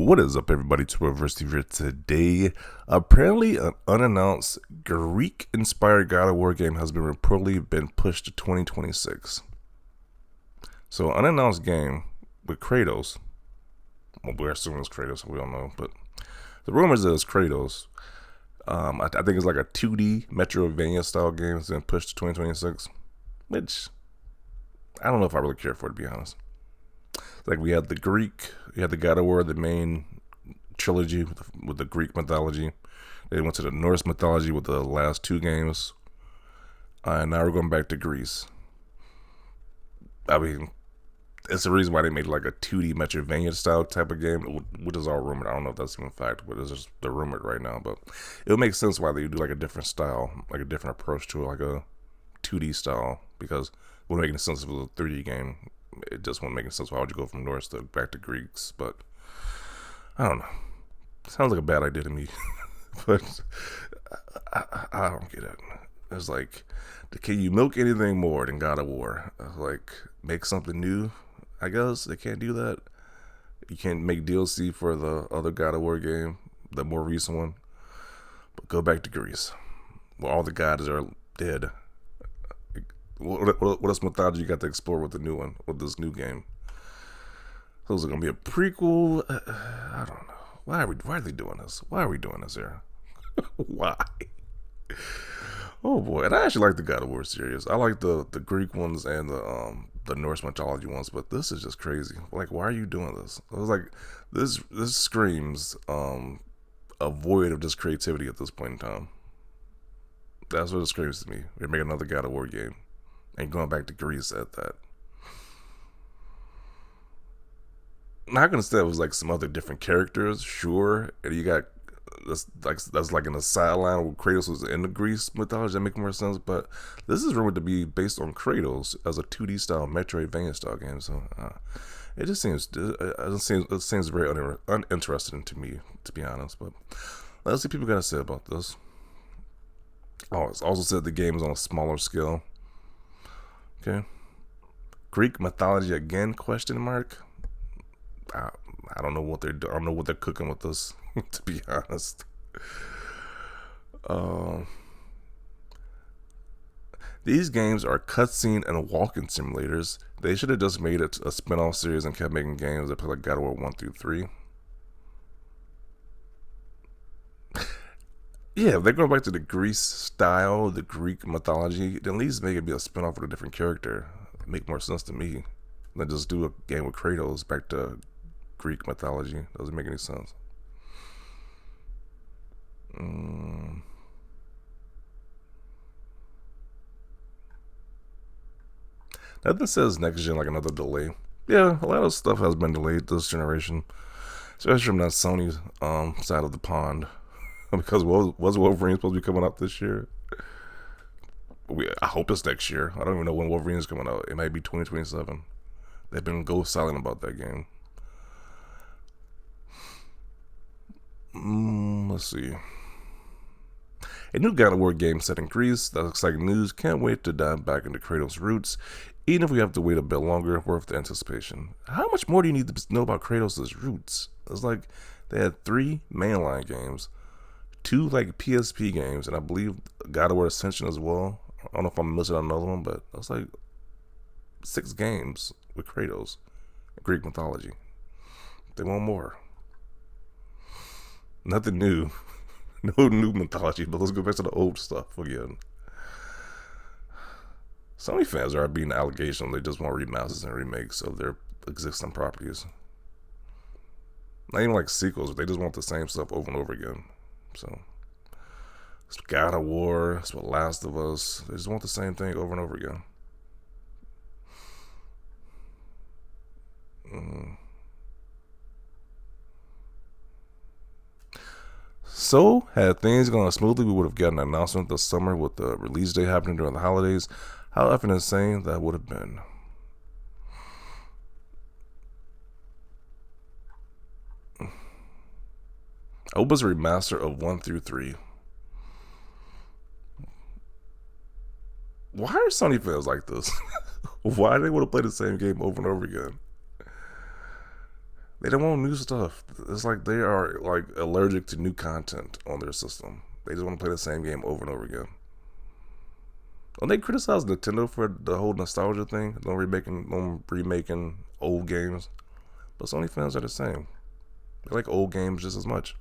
What is up, everybody? University here today. Apparently, an unannounced Greek-inspired God of War game has been reportedly been pushed to 2026. So, unannounced game with Kratos. Well, we're assuming it's Kratos, we don't know, but the rumors is Kratos. I think it's like a 2D Metroid Vania style game that's been pushed to 2026, which I don't know if I really care for, to be honest. Like we had the God of War, the main trilogy with the Greek mythology. They went to the Norse mythology with the last two games, and now we're going back to Greece. I mean, it's the reason why they made like a 2D Metroidvania style type of game, which is all rumored. I don't know if that's even fact, but it's just they're rumored right now. But it would make sense why they do like a different style, like a different approach to it, like a 2D style, because it wouldn't make any sense if it was a 3D game. It just wouldn't make any sense. Why would you go from Norse to back to Greeks? But I don't know. Sounds like a bad idea to me. But I don't get it. It's like, can you milk anything more than God of War? Like, make something new? I guess they can't do that. You can't make DLC for the other God of War game, the more recent one. But go back to Greece, where all the gods are dead. What else mythology you got to explore with the new one, with this new game? So is it gonna be a prequel? I don't know. Why are they doing this? Why are we doing this here? Why? Oh boy, and I actually like the God of War series. I like the Greek ones and the Norse mythology ones, but this is just crazy. Like, why are you doing this? I was like, this screams a void of just creativity at this point in time. That's what it screams to me. We're making another God of War game. And going back to Greece at that. I'm not gonna say it was like some other different characters, sure. And you got that's like in the sideline where Kratos was in the Greece mythology. That makes more sense. But this is rumored to be based on Kratos as a 2D style Metroidvania style game. So it just seems very uninteresting to me, to be honest. But let's see what people gotta say about this. Oh, it's also said the game is on a smaller scale. Okay. Greek mythology again? Question mark. I don't know what they're. I don't know what they're cooking with this. To be honest. These games are cutscene and walking simulators. They should have just made it a spin-off series and kept making games that play like God of War 1 through 3. Yeah, if they're going back to the Greece style, the Greek mythology, then at least make it be a spin-off with a different character. It'd make more sense to me than just do a game with Kratos back to Greek mythology. Doesn't make any sense. Nothing says next gen like another delay. Yeah, a lot of stuff has been delayed this generation, especially from that Sony side of the pond. Because was Wolverine supposed to be coming out this year? I hope it's next year. I don't even know when Wolverine is coming out. It might be 2027. They've been ghost silent about that game. Let's see. A new God of War game set in Greece. That's exciting news. Can't wait to dive back into Kratos' roots. Even if we have to wait a bit longer, worth the anticipation. How much more do you need to know about Kratos' roots? It's like they had 3 mainline games, 2 like PSP games, and I believe God of War Ascension as well. I don't know if I'm missing another one, but that's like 6 games with Kratos, Greek mythology. They want more. Nothing new. No new mythology, but let's go back to the old stuff again. Sony fans are being allegations they just want remasters and remakes of their existing properties. Not even like sequels, they just want the same stuff over and over again. So, it's God of War, it's what Last of Us. They just want the same thing over and over again. So, had things gone smoothly, we would have gotten an announcement this summer with the release day happening during the holidays. How effing insane that would have been. I hope it's a remaster of 1 through 3. Why are Sony fans like this? Why do they want to play the same game over and over again? They don't want new stuff. It's like they are like allergic to new content on their system. They just want to play the same game over and over again. Don't they criticize Nintendo for the whole nostalgia thing? Don't remaking old games. But Sony fans are the same. They like old games just as much.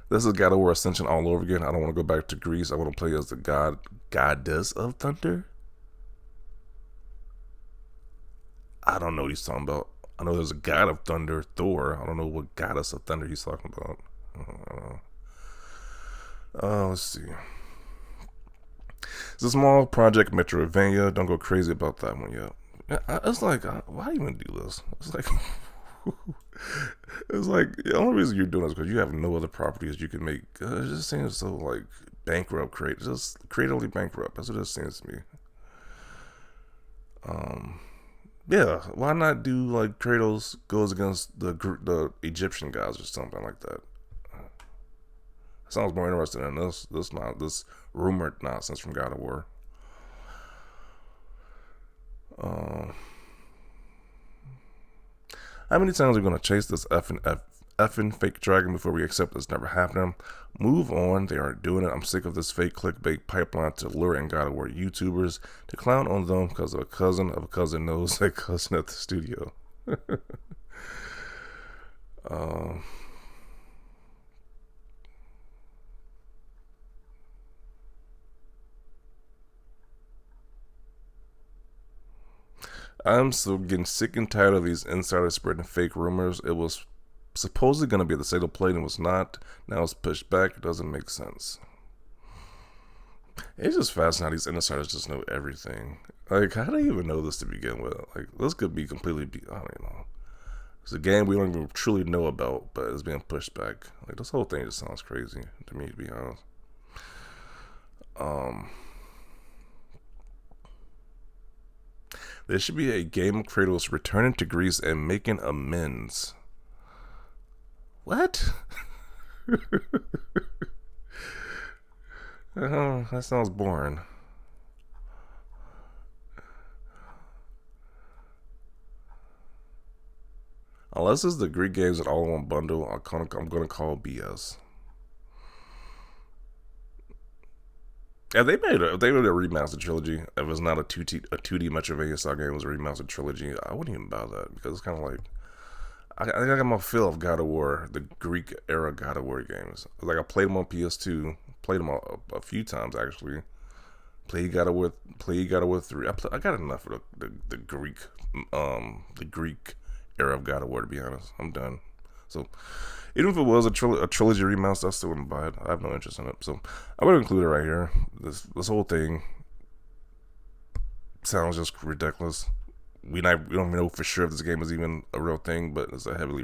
This is God of War Ascension all over again. I don't want to go back to Greece. I want to play as the goddess of thunder. I don't know what he's talking about. I know there's a god of thunder, Thor. I don't know what goddess of thunder he's talking about. Let's see. It's a small project, Metroid Vania. Don't go crazy about that one yet. It's like, why even do this? It's like, it's like the only reason you're doing this is because you have no other properties you can make. It just seems so like bankrupt, just creatively bankrupt. That's what it seems to me. Yeah, why not do like Kratos goes against the Egyptian gods or something like that? Sounds more interesting than this rumored nonsense from God of War. How many times are we gonna chase this effing fake dragon before we accept it's never happening? Move on. They aren't doing it. I'm sick of this fake clickbait pipeline to lure in God of War YouTubers to clown on them because a cousin knows a cousin at the studio. I'm so getting sick and tired of these insiders spreading fake rumors. It was supposedly going to be the state of play and it was not. Now it's pushed back. It doesn't make sense. It's just fascinating how these insiders just know everything. Like, how do they even know this to begin with? Like, this could be I don't know. It's a game we don't even truly know about, but it's being pushed back. Like, this whole thing just sounds crazy to me, to be honest. There should be a game of Kratos returning to Greece and making amends. What? That sounds boring. Unless it's the Greek games in all in one bundle, I'm gonna call BS. If they made a remastered trilogy, if it's not a 2D Metroidvania style game, it was a remastered trilogy, I wouldn't even buy that because it's kind of like I think I got my fill of God of War, the Greek era God of War games. Like I played them on PS2, played them a few times actually. Played God of War 3. I got enough of the the Greek era of God of War. To be honest, I'm done. So even if it was a trilogy remaster, I still wouldn't buy it. I have no interest in it. So I would include it right here. This whole thing sounds just ridiculous. We don't even know for sure if this game is even a real thing, but it's a heavily